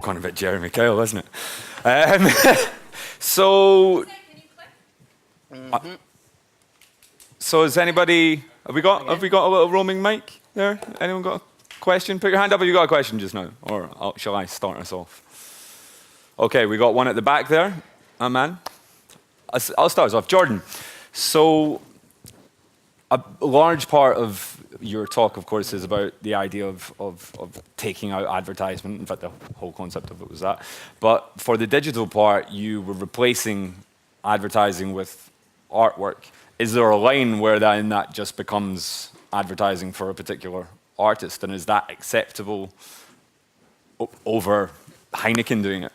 Gone a bit Jeremy Kyle, isn't it? So, so is anybody? Have we got a little roaming mic there? Anyone got a question? Put your hand up if you got a question just now, or shall I start us off? Okay, we got one at the back there. Man, I'll start us off. Jordan. So, a large part of your talk, of course, is about the idea of taking out advertisement. In fact, the whole concept of it was that. But for the digital part, you were replacing advertising with artwork. Is there a line where that just becomes advertising for a particular artist? And is that acceptable over Heineken doing it?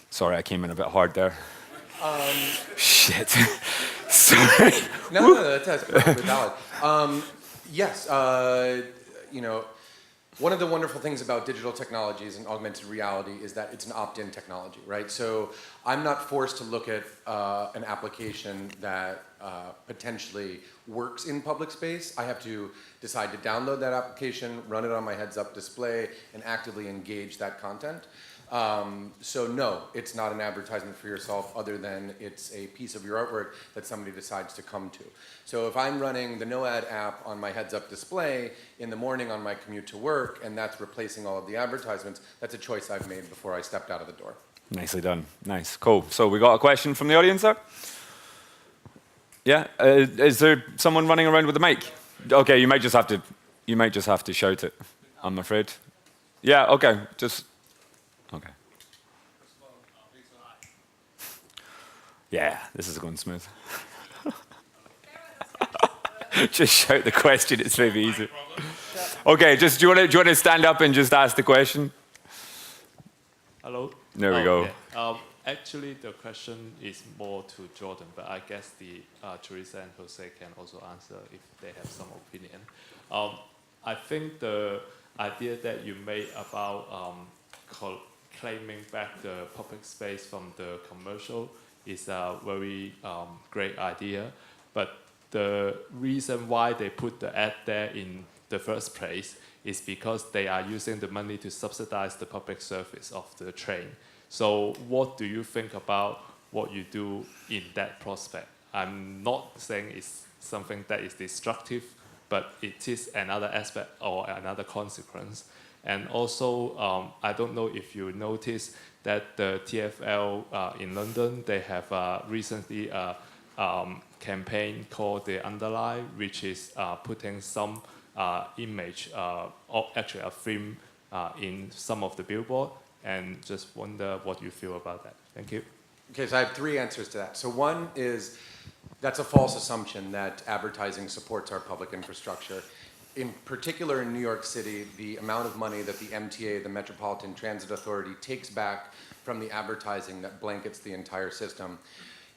Sorry, I came in a bit hard there. Shit. Sorry. No, that's perfectly valid. Yes, one of the wonderful things about digital technologies and augmented reality is that it's an opt-in technology, right? So I'm not forced to look at an application that potentially works in public space. I have to decide to download that application, run it on my heads-up display, and actively engage that content. So no, it's not an advertisement for yourself other than it's a piece of your artwork that somebody decides to come to. So if I'm running the NOAD app on my heads-up display in the morning on my commute to work and that's replacing all of the advertisements, that's a choice I've made before I stepped out of the door. Nicely done. Nice. Cool. So we got a question from the audience there? Yeah? Is there someone running around with a mic? Okay, you might just have to shout it, I'm afraid. Yeah, okay. Okay. Yeah, this is going smooth. Just shout the question, it's maybe easier. Okay, do you want to stand up and just ask the question? Hello? There we go. Yeah. Actually, the question is more to Jordan, but I guess Teresa and Jose can also answer if they have some opinion. I think the idea that you made about claiming back the public space from the commercial is a very great idea, but the reason why they put the ad there in the first place is because they are using the money to subsidize the public service of the train. So what do you think about what you do in that prospect? I'm not saying it's something that is destructive, but it is another aspect or another consequence. And also, I don't know if you noticed that the TfL in London, they have recently a campaign called The Underline, which is putting some image, or actually a film in some of the billboard, and just wonder what you feel about that. Thank you. Okay, so I have three answers to that. So one is, that's a false assumption that advertising supports our public infrastructure. In particular in New York City, the amount of money that the MTA, the Metropolitan Transit Authority, takes back from the advertising that blankets the entire system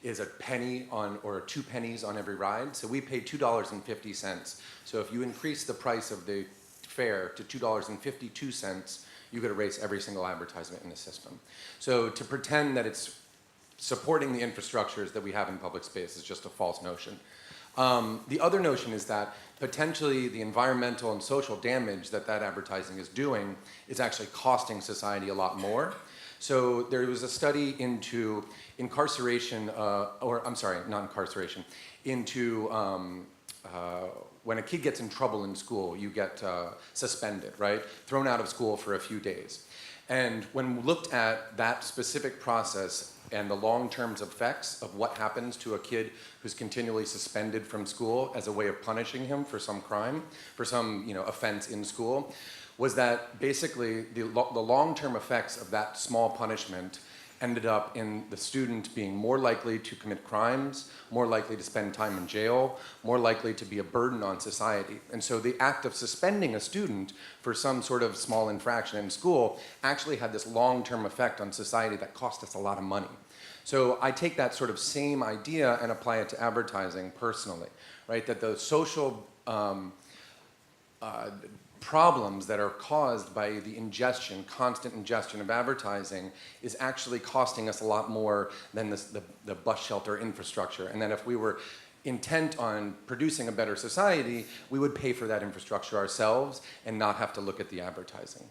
is a penny on, or 2 pennies on every ride. So we pay $2.50. So if you increase the price of the fare to $2.52, you could erase every single advertisement in the system. So to pretend that it's supporting the infrastructures that we have in public space is just a false notion. The other notion is that potentially the environmental and social damage that advertising is doing is actually costing society a lot more. So there was a study into incarceration, into when a kid gets in trouble in school, you get suspended, right? Thrown out of school for a few days. And when we looked at that specific process and the long-term effects of what happens to a kid who's continually suspended from school as a way of punishing him for some crime, for some offense in school, was that basically the long-term effects of that small punishment ended up in the student being more likely to commit crimes, more likely to spend time in jail, more likely to be a burden on society. And so the act of suspending a student for some sort of small infraction in school actually had this long-term effect on society that cost us a lot of money. So I take that sort of same idea and apply it to advertising personally, right? That the social problems that are caused by the constant ingestion of advertising is actually costing us a lot more than the bus shelter infrastructure. And then if we were intent on producing a better society, we would pay for that infrastructure ourselves and not have to look at the advertising.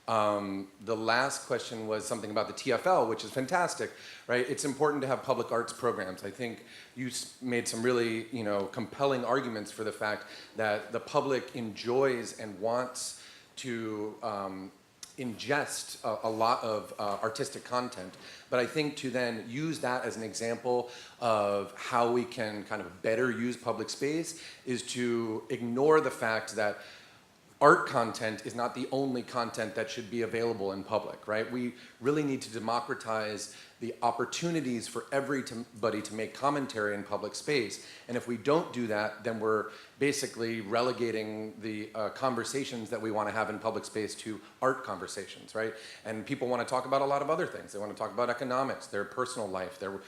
The last question was something about the TFL, which is fantastic, right? It's important to have public arts programs. I think you made some really, compelling arguments for the fact that the public enjoys and wants to ingest a lot of artistic content. But I think to then use that as an example of how we can kind of better use public space is to ignore the fact that art content is not the only content that should be available in public, right? We really need to democratize the opportunities for everybody to make commentary in public space. And if we don't do that, then we're basically relegating the conversations that we want to have in public space to art conversations, right? And people want to talk about a lot of other things. They want to talk about economics, their personal life, their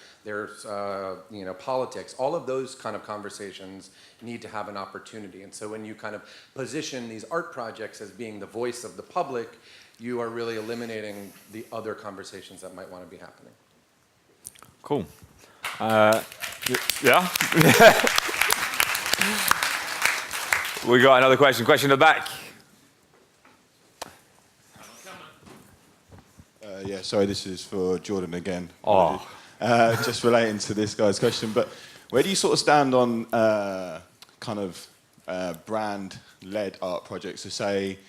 politics. All of those kind of conversations need to have an opportunity. And so when you kind of position these art projects as being the voice of the public, you are really eliminating the other conversations that might want to be happening. Cool. Yeah? We got another question. Question in the back. Yeah, sorry, this is for Jordan again. Oh. Just relating to this guy's question, but where do you sort of stand on brand-led art projects? So say,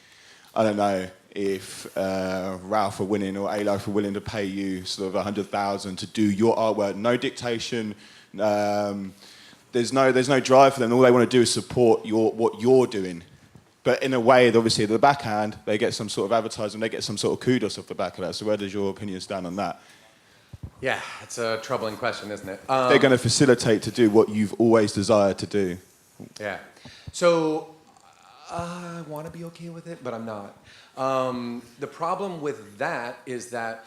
I don't know, if Ralph are willing or A-Life are willing to pay you sort of 100,000 to do your artwork, no dictation, there's no drive for them. All they want to do is support what you're doing. But in a way, obviously, at the backhand, they get some sort of advertising, they get some sort of kudos off the back of that. So where does your opinion stand on that? Yeah, it's a troubling question, isn't it? They're going to facilitate to do what you've always desired to do. Yeah. So I want to be okay with it, but I'm not. The problem with that is that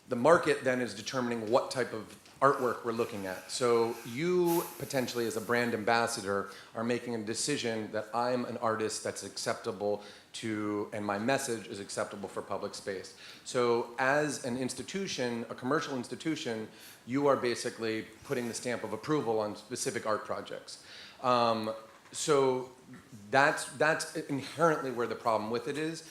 the market then is determining what type of artwork we're looking at. So you potentially as a brand ambassador are making a decision that I'm an artist that's acceptable to, and my message is acceptable for public space. So as an institution, a commercial institution, you are basically putting the stamp of approval on specific art projects. So that's inherently where the problem with it is.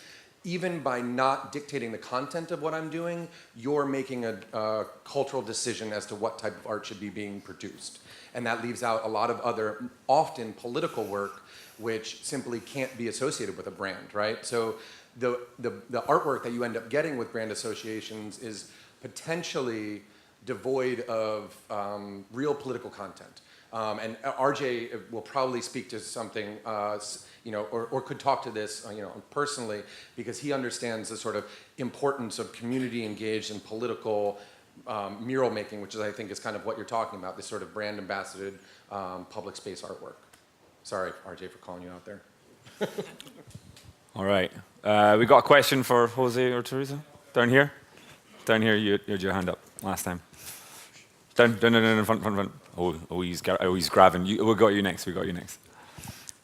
Even by not dictating the content of what I'm doing, you're making a cultural decision as to what type of art should be being produced. And that leaves out a lot of other, often political work, which simply can't be associated with a brand, right? So the artwork that you end up getting with brand associations is potentially devoid of real political content. And RJ will probably speak to something, or could talk to this, personally, because he understands the sort of importance of community engaged and political mural making, which is, I think, is kind of what you're talking about, this sort of brand ambassador public space artwork. Sorry, RJ, for calling you out there. All right. We got a question for Jose or Teresa? Down here? Down here, you had your hand up last time. Down, front. Oh, he's grabbing. We got you next.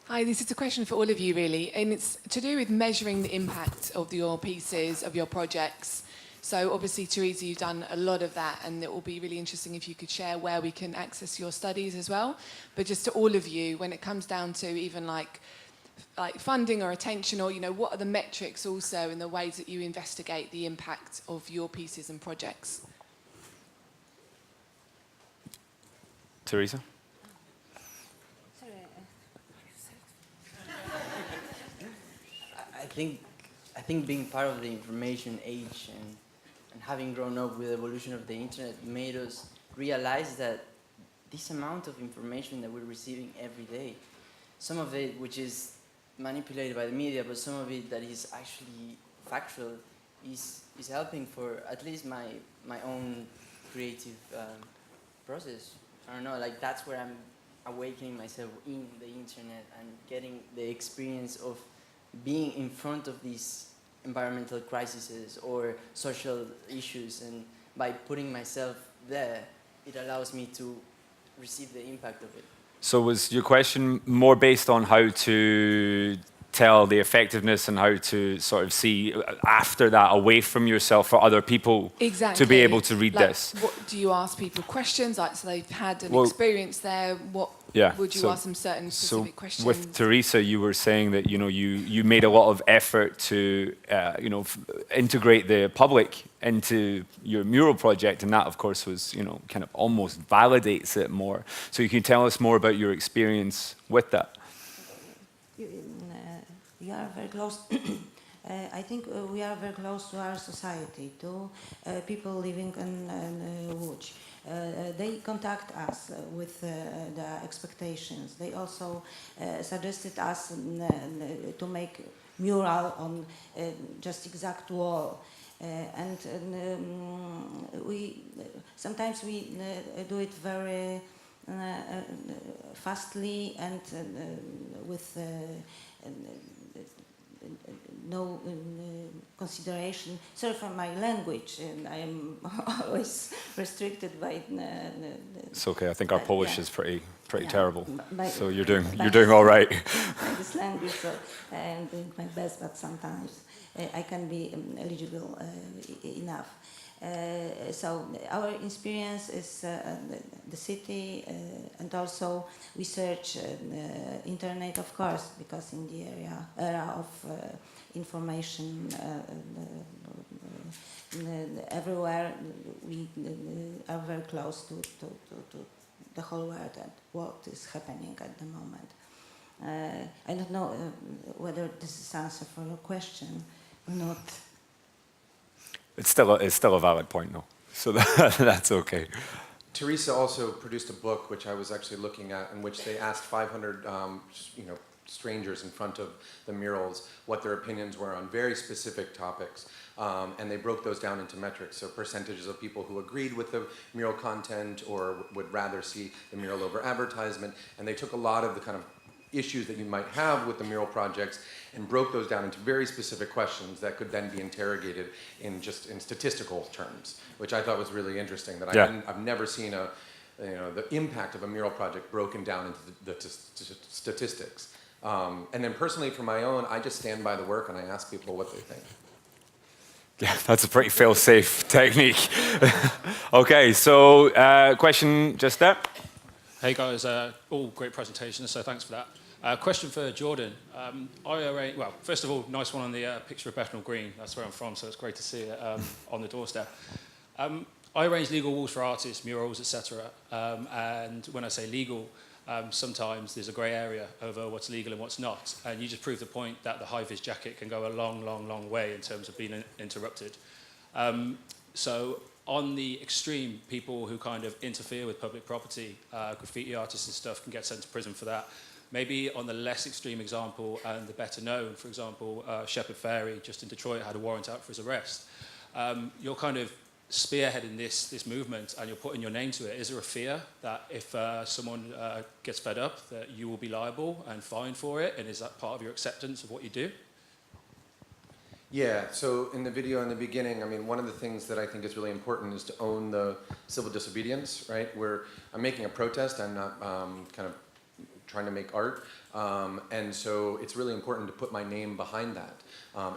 Hi, this is a question for all of you, really, and it's to do with measuring the impact of your pieces, of your projects. So obviously, Teresa, you've done a lot of that, and it will be really interesting if you could share where we can access your studies as well. But just to all of you, when it comes down to even like funding or attention, or what are the metrics also in the ways that you investigate the impact of your pieces and projects? Teresa? I think being part of the information age and having grown up with the evolution of the internet made us realize that this amount of information that we're receiving every day, some of it which is manipulated by the media, but some of it that is actually factual, is helping for at least my own creative process. I don't know, that's where I'm awakening myself in the internet and getting the experience of being in front of these environmental crises or social issues, and by putting myself there, it allows me to receive the impact of it. So was your question more based on how to tell the effectiveness and how to sort of see after that away from yourself for other people Exactly. to be able to read this? What do you ask people questions? So they've had an experience there. Yeah. Would you so- ask them certain So specific questions? with Teresa, you were saying that you made a lot of effort to integrate the public into your mural project, and that of course was kind of almost validates it more. So you can tell us more about your experience with that. You are very close. I think we are very close to our society, to people living in Łódź. They contact us with the expectations. They also suggested us to make mural on just exact wall. And we sometimes we do it very fastly and with no consideration. Sorry for my language, and I am always restricted by. It's okay. I think our Polish yeah. is pretty Yeah. terrible. By- So you're by- doing all right. by this language, so I am doing my best, but sometimes I can be eligible enough. So our experience is the city, and also we search internet, of course, because in the era of information everywhere, we are very close to the whole world and what is happening at the moment. I don't know whether this is answer for your question or not. It's still a valid point, though. So that's okay. Teresa also produced a book, which I was actually looking at, in which they asked 500 strangers in front of the murals what their opinions were on very specific topics. And they broke those down into metrics, so percentages of people who agreed with the mural content or would rather see the mural over advertisement. And they took a lot of the kind of issues that you might have with the mural projects and broke those down into very specific questions that could then be interrogated in statistical terms, which I thought was really interesting. That Yeah. I've never seen the impact of a mural project broken down into the statistics. And then personally, for my own, I just stand by the work and I ask people what they think. Yeah, that's a pretty fail-safe technique. Okay, so question just there. Hey guys, all great presentations, so thanks for that. Question for Jordan. Well, first of all, nice one on the picture of Bethnal Green. That's where I'm from, so it's great to see it on the doorstep. I arrange legal walls for artists, murals, etc. And when I say legal, sometimes there's a grey area over what's legal and what's not. And you just proved the point that the high-vis jacket can go a long, long, long way in terms of being interrupted. So on the extreme, people who kind of interfere with public property, graffiti artists and stuff, can get sent to prison for that. Maybe on the less extreme example and the better known, for example, Shepard Fairey, just in Detroit, had a warrant out for his arrest. You're kind of spearheading this movement and you're putting your name to it. Is there a fear that if someone gets fed up, that you will be liable and fined for it? And is that part of your acceptance of what you do? Yeah, so in the video in the beginning, I mean, one of the things that I think is really important is to own the civil disobedience, right? Where I'm making a protest, I'm not kind of trying to make art. And so it's really important to put my name behind that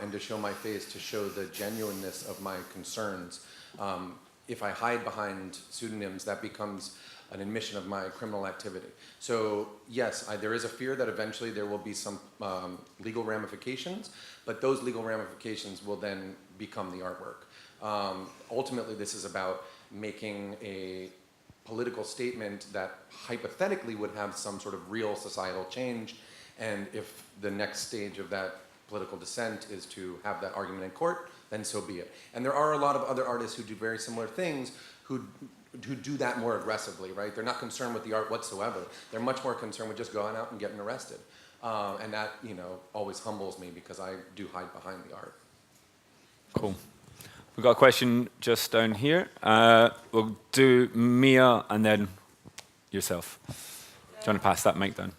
and to show my face, to show the genuineness of my concerns. If I hide behind pseudonyms, that becomes an admission of my criminal activity. So yes, there is a fear that eventually there will be some legal ramifications, but those legal ramifications will then become the artwork. Ultimately, this is about making a political statement that hypothetically would have some sort of real societal change, and if the next stage of that political dissent is to have that argument in court, then so be it. And there are a lot of other artists who do very similar things who do that more aggressively, right? They're not concerned with the art whatsoever. They're much more concerned with just going out and getting arrested. And that, always humbles me because I do hide behind the art. Cool. We've got a question just down here. We'll do Mia and then yourself. Do you want to pass that mic down?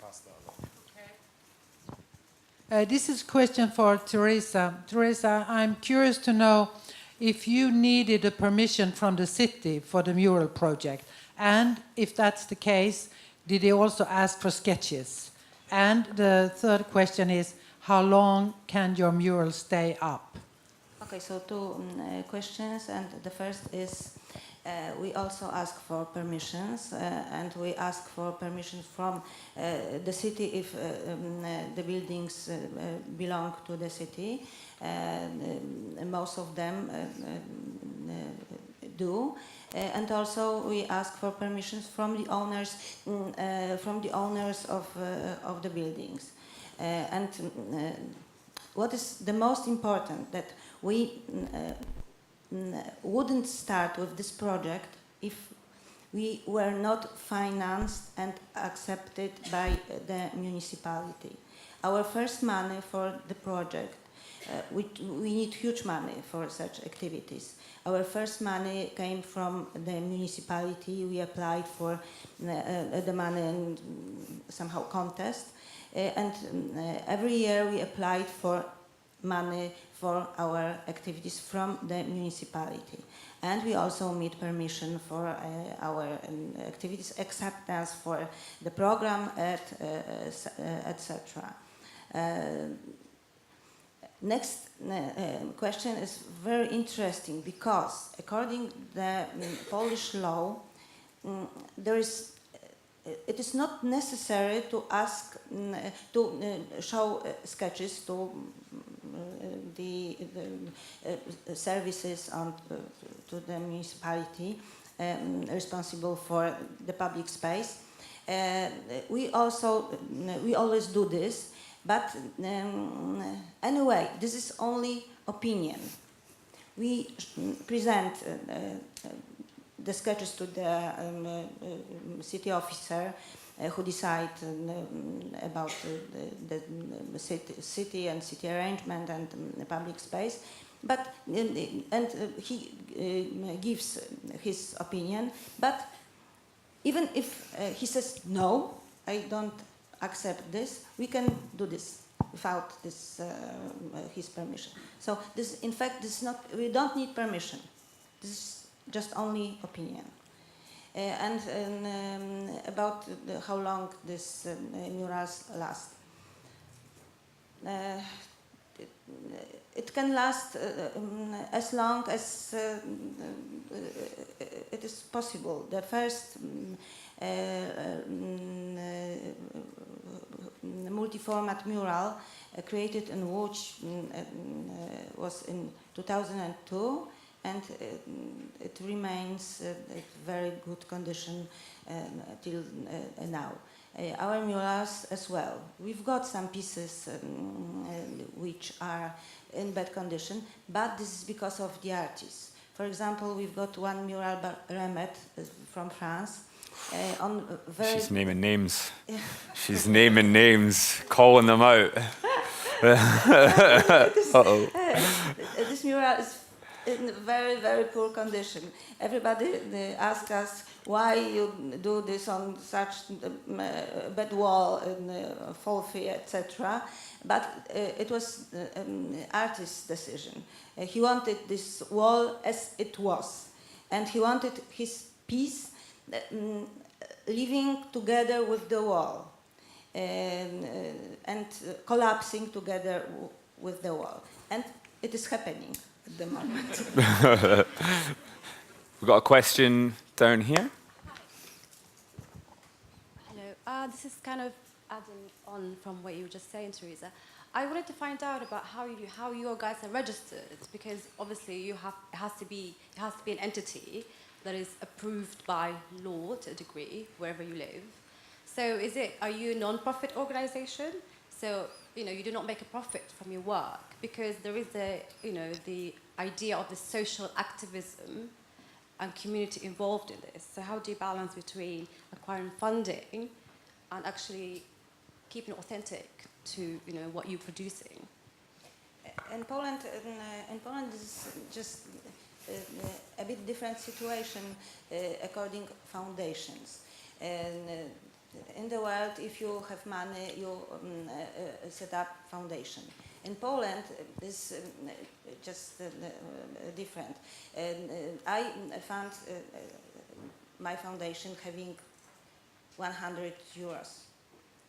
This is a question for Teresa. Teresa, I'm curious to know if you needed a permission from the city for the mural project. And if that's the case, did they also ask for sketches? And the third question is, how long can your mural stay up? Okay, so two questions, and the first is, We also ask for permissions, and we ask for permissions from the city if the buildings belong to the city. Most of them do. And also we ask for permissions from the owners of the buildings. And what is the most important, that we wouldn't start with this project if we were not financed and accepted by the municipality. Our first money for the project, we need huge money for such activities. Our first money came from the municipality. We applied for the money in somehow contest. And every year we applied for money for our activities from the municipality. And we also need permission for our activities, acceptance for the program, etc. Next question is very interesting, because according to the Polish law, it is not necessary to ask to show sketches to the services to the municipality responsible for the public space. We always do this. But anyway, this is only opinion. We present the sketches to the city officer who decide about the city and city arrangement and the public space. But he gives his opinion. But even if he says no, I don't accept this, we can do this without this, his permission. So this, in fact, this is not, we don't need permission. This is just only opinion. And about how long this murals last. It can last as long as it is possible. The first multi-format mural created in Łódź was in 2002, and it remains in very good condition till now. Our murals as well. We've got some pieces which are in bad condition, but this is because of the artists. For example, we've got one mural by Remet from France. She's naming names. She's naming names, calling them out. Uh-oh. This mural is in very, very poor condition. Everybody asks us why you do this on such bad wall and faulty, etc. But it was artist's decision. He wanted this wall as it was, and he wanted his piece living together with the wall and collapsing together with the wall. And it is happening at the moment. We've got a question down here. Hello. This is kind of adding on from what you were just saying, Teresa. I wanted to find out about how you guys are registered, because obviously it has to be an entity that is approved by law to a degree wherever you live. So are you a non-profit organization? So you do not make a profit from your work, because there is the idea of the social activism and community involved in this. So how do you balance between acquiring funding and actually keeping it authentic to what you're producing? In Poland, this is just a bit different situation according foundations. In the world, if you have money, you set up foundation. In Poland, it's just different. I found my foundation having 100 euros,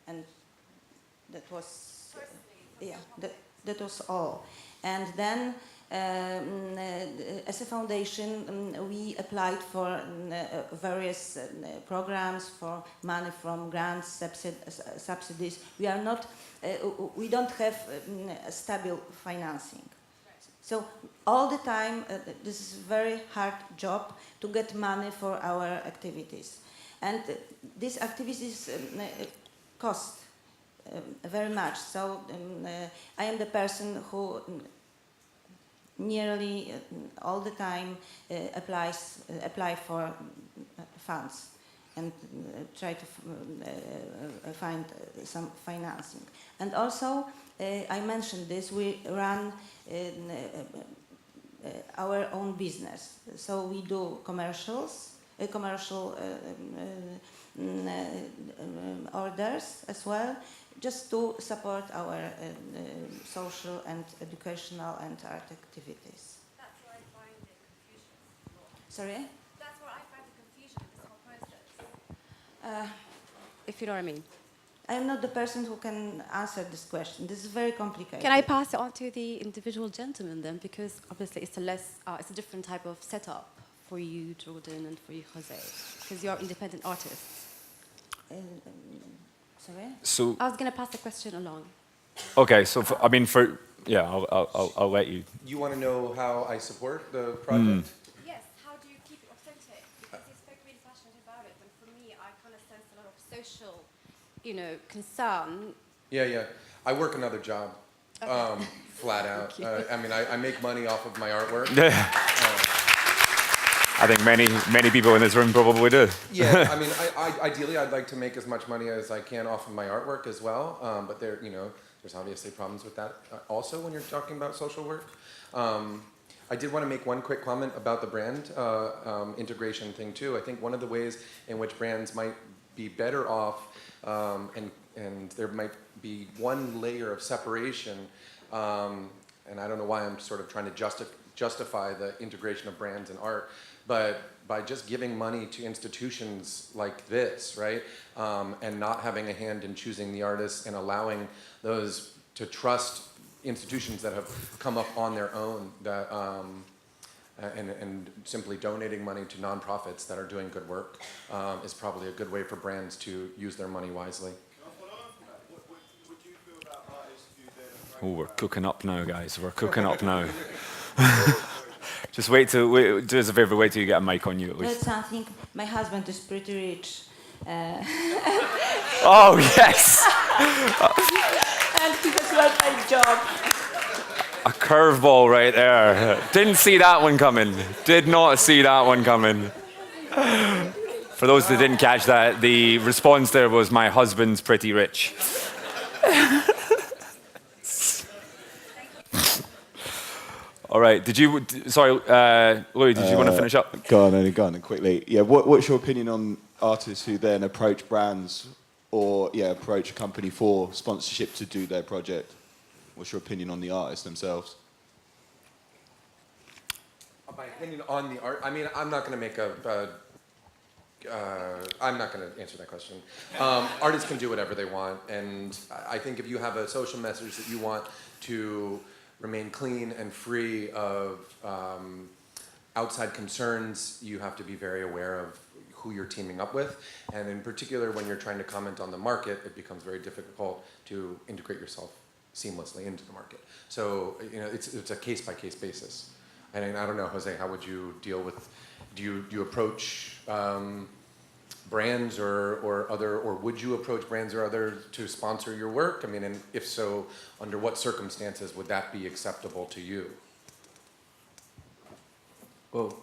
and that was that was all. And then As a foundation, we applied for various programs for money from grants, subsidies. We don't have stable financing. So all the time, this is a very hard job to get money for our activities. And these activities cost very much. So I am the person who nearly all the time apply for funds and try to find some financing. And also, I mentioned this, we run our own business. So we do commercial orders as well, just to support our social and educational and art activities. That's where I find the confusion. Sorry? That's where I find the confusion in this whole process. If you know what I mean. I am not the person who can answer this question. This is very complicated. Can I pass it on to the individual gentleman then? Because obviously it's a different type of setup for you, Jordan, and for you, Jose. Because you are independent artists. Sorry? So, I was going to pass the question along. okay, so yeah, I'll let you. You want to know how I support the project? Yes, how do you keep it authentic? Because you spoke really passionate about it, and for me, I kind of sense a lot of social, concern. Yeah. I work another job, flat out. I mean, I make money off of my artwork. I think many people in this room probably do. Yeah, I mean, ideally, I'd like to make as much money as I can off of my artwork as well. But there's obviously problems with that also when you're talking about social work. I did want to make one quick comment about the brand integration thing too. I think one of the ways in which brands might be better off, and there might be one layer of separation, and I don't know why I'm sort of trying to justify the integration of brands and art, but by just giving money to institutions like this, right, and not having a hand in choosing the artists and allowing those to trust institutions that have come up on their own, that, and simply donating money to nonprofits that are doing good work is probably a good way for brands to use their money wisely. Oh, we're cooking up now, guys. We're cooking up now. Just do us a favor, wait till you get a mic on you at least. That's something. My husband is pretty rich. Oh, yes! And he has well paid job. A curveball right there. Didn't see that one coming. Did not see that one coming. For those that didn't catch that, the response there was, my husband's pretty rich. All right, Louis, did you want to finish up? Go on quickly. Yeah, what's your opinion on artists who then approach brands or approach a company for sponsorship to do their project? What's your opinion on the artists themselves? My opinion on the art, I mean, I'm not going to make I'm not going to answer that question. Artists can do whatever they want, and I think if you have a social message that you want to remain clean and free of outside concerns, you have to be very aware of who you're teaming up with. And in particular, when you're trying to comment on the market, it becomes very difficult to integrate yourself seamlessly into the market. So, it's a case-by-case basis. And I don't know, Jose, how would you deal with, do you approach brands or would you approach brands or others to sponsor your work? I mean, and if so, under what circumstances would that be acceptable to you? Well,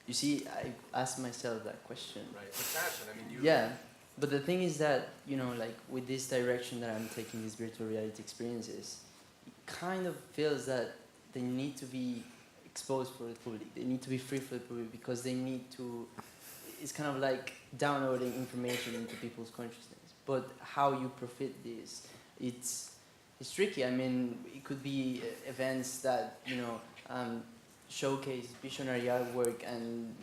you see, I asked myself that question. Right, it's passion. I mean, Yeah, but the thing is that, like with this direction that I'm taking these virtual reality experiences, it kind of feels that they need to be exposed for the public. They need to be free for the public because they need to, it's kind of like downloading information into people's consciousness. But how you profit this, it's tricky. I mean, it could be events that, showcase visionary artwork and,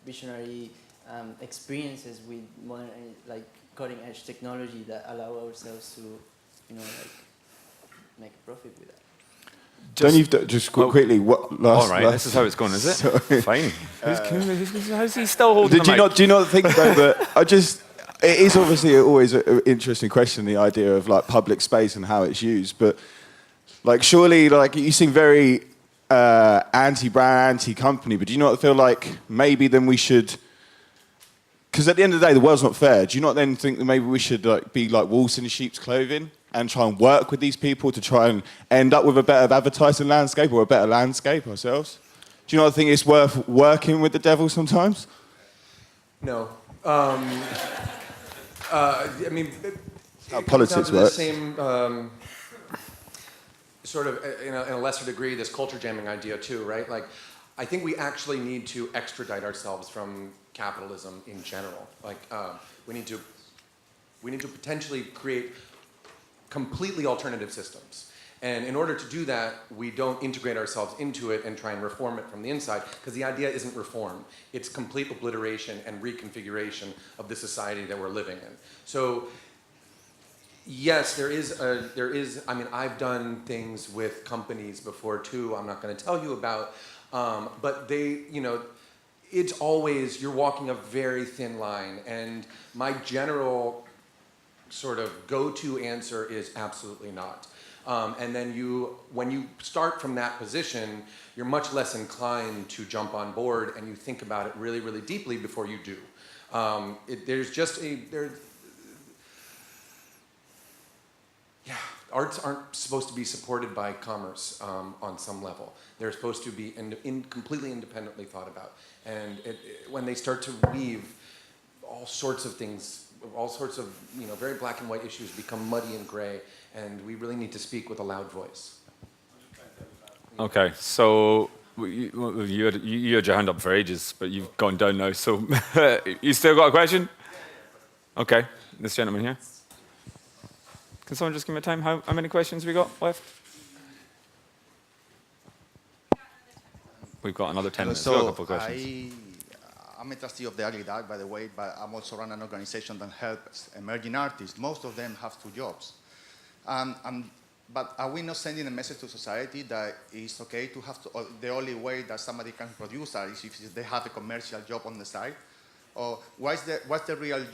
visionary experiences with modern, cutting edge technology that allow ourselves to, make a profit with that. Don't you just quickly? What last? All right, last, this is how it's going, is it? Sorry. Fine. How's he still holding the mic? Do you not think though that it is obviously always an interesting question, the idea of like public space and how it's used, but like surely like you seem very anti-brand, anti-company, but do you not feel like maybe then we should? Because at the end of the day, the world's not fair. Do you not then think that maybe we should like be like wolves in sheep's clothing and try and work with these people to try and end up with a better advertising landscape or a better landscape ourselves? Do you not think it's worth working with the devil sometimes? No. I mean, How it comes politics down to the works. same sort of, in a lesser degree, this culture jamming idea too, right? Like, I think we actually need to extradite ourselves from capitalism in general. Like, we need to potentially create completely alternative systems. And in order to do that, we don't integrate ourselves into it and try and reform it from the inside, because the idea isn't reform. It's complete obliteration and reconfiguration of the society that we're living in. So, yes, there is, I mean, I've done things with companies before too, I'm not gonna tell you about, but they, you know, it's always, you're walking a very thin line, and my general sort of go-to answer is absolutely not. And then when you start from that position, you're much less inclined to jump on board, and you think about it really, really deeply before you do. There's just arts aren't supposed to be supported by commerce on some level. They're supposed to be completely independently thought about. And when they start to weave all sorts of things, all sorts of very black and white issues become muddy and gray, and we really need to speak with a loud voice. Okay, so you had your hand up for ages, but you've gone down now. So you still got a question? Okay, this gentleman here. Can someone just give me a time? How many questions we got left? We've got another 10 minutes. We've got a couple of questions. I'm a trustee of the Ugly Duck, by the way, but I'm also run an organization that helps emerging artists. Most of them have 2 jobs. But are we not sending a message to society that it's okay to have the only way that somebody can produce art is if they have a commercial job on the side? Or what's the real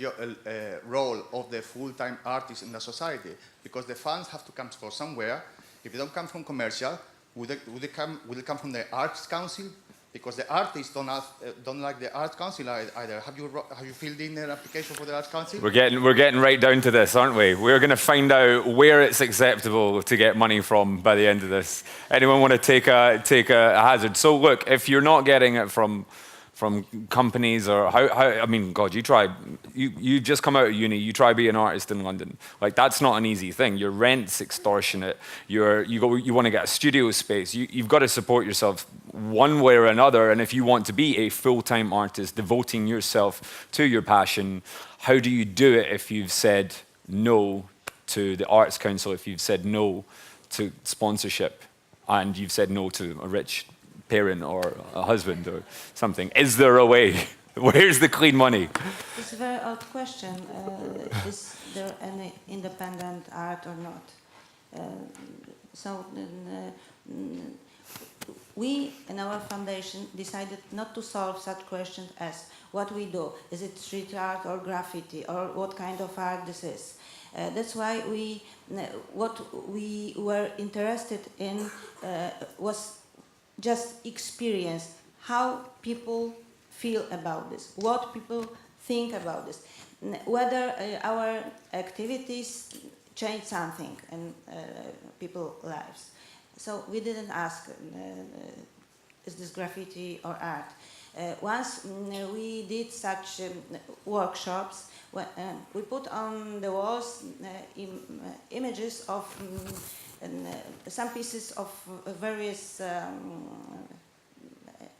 role of the full-time artist in the society? Because the funds have to come from somewhere. If they don't come from commercial, will they come from the Arts Council? Because the artists don't like the Arts Council either. Have you filled in an application for the Arts Council? We're getting right down to this, aren't we? We're going to find out where it's acceptable to get money from by the end of this. Anyone want to take a hazard? So look, if you're not getting it from companies or how I mean, God, you just come out of uni, you try be an artist in London. Like, that's not an easy thing. Your rent's extortionate. You want to get a studio space. You've got to support yourself one way or another. And if you want to be a full-time artist, devoting yourself to your passion, how do you do it if you've said no to the Arts Council, if you've said no to sponsorship, and you've said no to a rich parent or a husband or something? Is there a way? Where's the clean money? It's a very odd question. Is there any independent art or not? We in our foundation decided not to solve such questions as what we do. Is it street art or graffiti, or what kind of art this is? That's why what we were interested in was just experience how people feel about this, what people think about this, whether our activities change something in people's lives. So we didn't ask, is this graffiti or art? Once we did such workshops, we put on the walls images of some pieces of various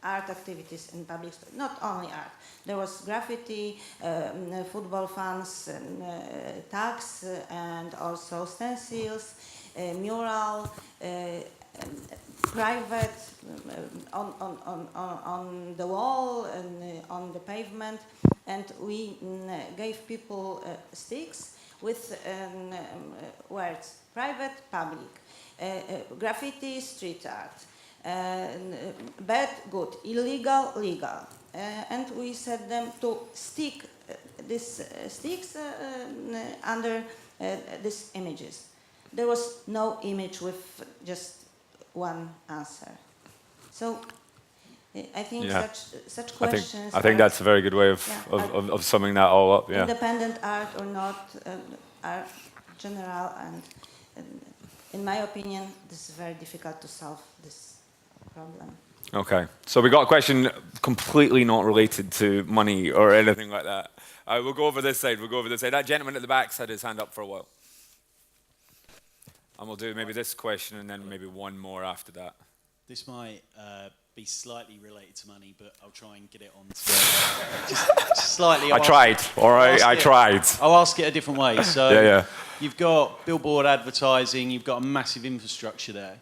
art activities in public space, not only art. There was graffiti, football fans, tags, and also stencils, mural, private, on the wall and on the pavement, and we gave people sticks with words private, public. graffiti, street art, bad, good, illegal, legal. And we set them to stick these sticks under these images. There was no image with just one answer. So I think such questions. I think that's a very good way of summing that all up. Yeah. Independent art or not are general, and in my opinion, this is very difficult to solve this problem. Okay, so we got a question completely not related to money or anything like that. We'll go over this side. That gentleman at the back's had his hand up for a while. And we'll do maybe this question and then maybe one more after that. This might be slightly related to money, but I'll try and get it on. Just slightly. I tried, all right? I tried. I'll ask it a different way. So yeah. You've got billboard advertising, you've got a massive infrastructure there.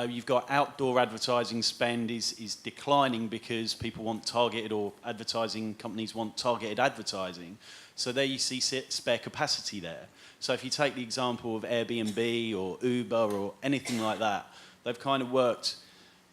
You've got outdoor advertising spend is declining because people want targeted, or advertising companies want targeted advertising. So there you see spare capacity there. So if you take the example of Airbnb or Uber or anything like that, they've kind of worked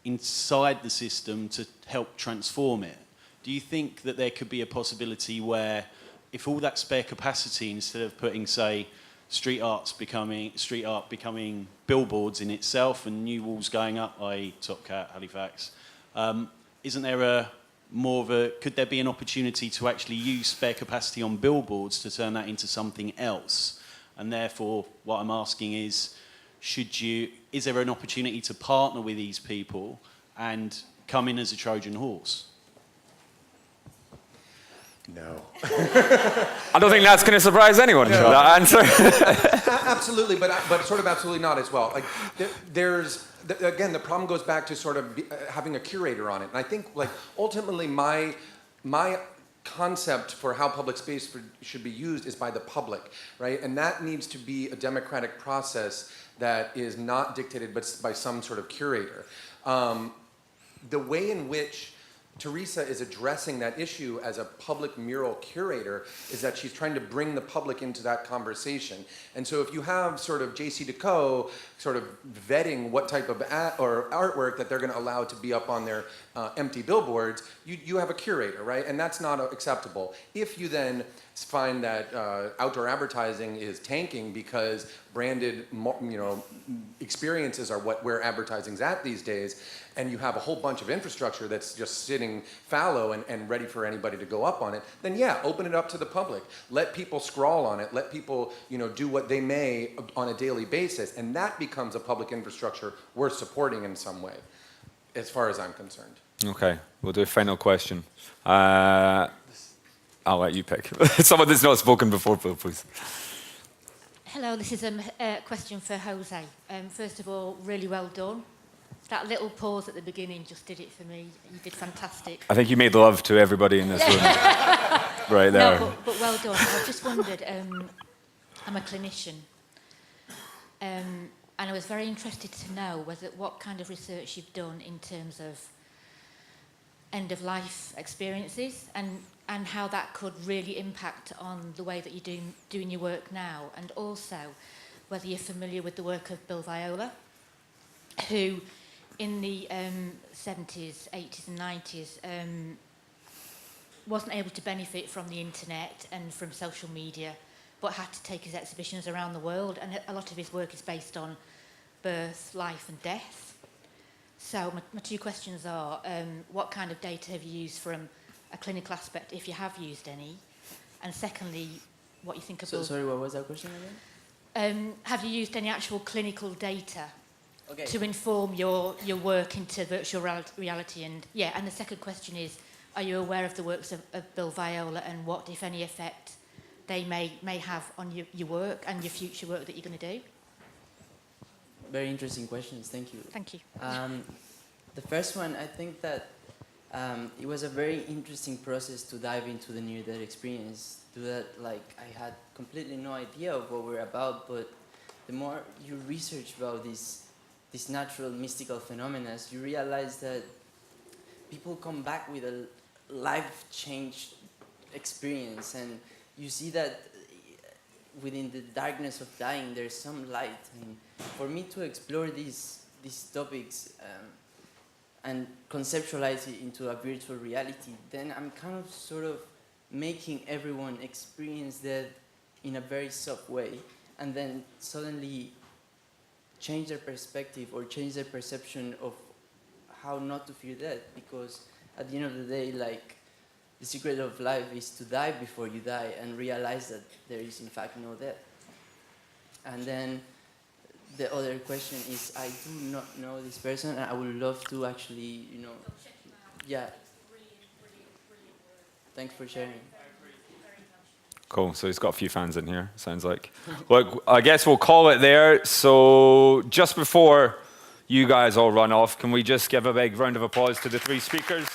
inside the system to help transform it. Do you think that there could be a possibility where if all that spare capacity, instead of putting, say, street art becoming billboards in itself and new walls going up, i.e. Top Cat, Halifax, isn't there could there be an opportunity to actually use spare capacity on billboards to turn that into something else? And therefore, what I'm asking is, is there an opportunity to partner with these people and come in as a Trojan horse? No. I don't think that's going to surprise anyone, that answer. Absolutely, but sort of absolutely not as well. Like, again, the problem goes back to sort of having a curator on it. And I think, like, ultimately my concept for how public space should be used is by the public, right? And that needs to be a democratic process that is not dictated by some sort of curator. The way in which Teresa is addressing that issue as a public mural curator is that she's trying to bring the public into that conversation. And so if you have sort of JCDecaux sort of vetting what type of or artwork that they're going to allow to be up on their empty billboards, you have a curator, right? And that's not acceptable. If you then find that outdoor advertising is tanking because branded, experiences are where advertising's at these days, and you have a whole bunch of infrastructure that's just sitting fallow and ready for anybody to go up on it, then yeah, open it up to the public. Let people scrawl on it. Let people, do what they may on a daily basis, and that becomes a public infrastructure worth supporting in some way, as far as I'm concerned. Okay, we'll do a final question. I'll let you pick. Someone that's not spoken before, please. Hello, this is a question for Jose. First of all, really well done. That little pause at the beginning just did it for me. You did fantastic. I think you made love to everybody in this room. Right there. No, but well done. I just wondered, I'm a clinician, and I was very interested to know what kind of research you've done in terms of end-of-life experiences and how that could really impact on the way that you're doing your work now, and also whether you're familiar with the work of Bill Viola, who in the 70s, 80s and 90s wasn't able to benefit from the internet and from social media, but had to take his exhibitions around the world, and a lot of his work is based on birth, life and death. So my two questions are, what kind of data have you used from a clinical aspect, if you have used any? And secondly, what you think about... Sorry, what was that question again? Have you used any actual clinical data to inform your work into virtual reality? And the second question is, are you aware of the works of Bill Viola and what, if any, effect they may have on your work and your future work that you're going to do? Very interesting questions, thank you. Thank you. The first one, I think that it was a very interesting process to dive into the near-death experience. Do that, like, I had completely no idea of what we're about, but the more you research about these natural mystical phenomena, you realize that people come back with a life-changed experience, and you see that within the darkness of dying, there's some light. And for me to explore these topics and conceptualize it into a virtual reality, then I'm kind of sort of making everyone experience that in a very soft way, and then suddenly change their perspective or change their perception of how not to fear death. Because at the end of the day, like, the secret of life is to die before you die and realize that there is in fact no death. And then the other question is, I do not know this person, and I would love to actually, you know, yeah. Thanks for sharing. Cool. So he's got a few fans in here, sounds like. Look, I guess we'll call it there. So just before you guys all run off, can we just give a big round of applause to the three speakers?